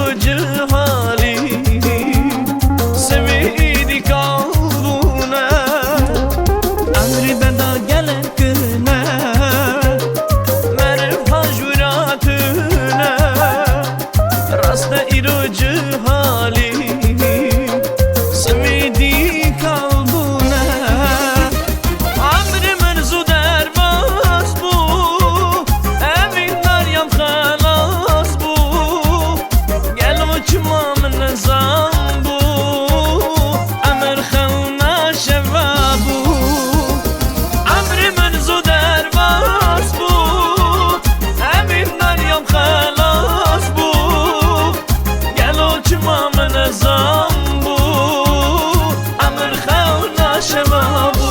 رو جهالی سویدی کابونه امری بدا گلکونه مرف هجوراتونه راست ای رو جهالی سویدی کابونه امری من زو در باز بو امین مریم خلاص بو گلو چما من نظام بو امر خونا شوا بو امری من زو در باز بو امین مریم خلاص بو گلو چما من نظام بو امر خونا شوا بو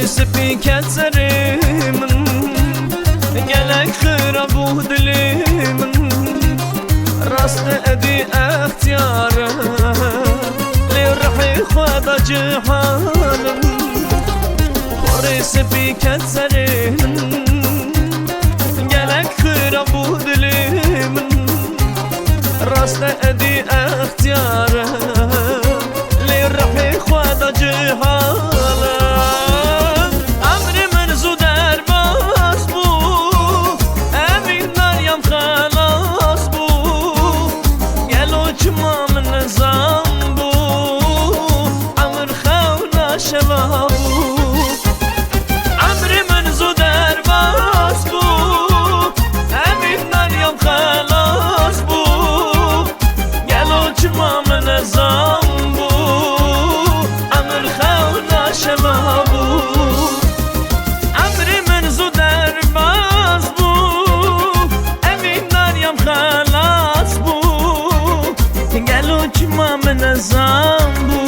سپی کسرمن گلک خراب دلمن راست ادی اختیاره لی رحی خدا جهانم سپی کسرمن گلک خراب دلمن راست ادی اختیاره لی رحی خدا جهانم امری من زو در باز بو امین مریم خلاص بو گلو چما من نظام بو امر خونا شما بو امری من زو در باز بو امین مریم خلاص بو گلو چما من نظام بو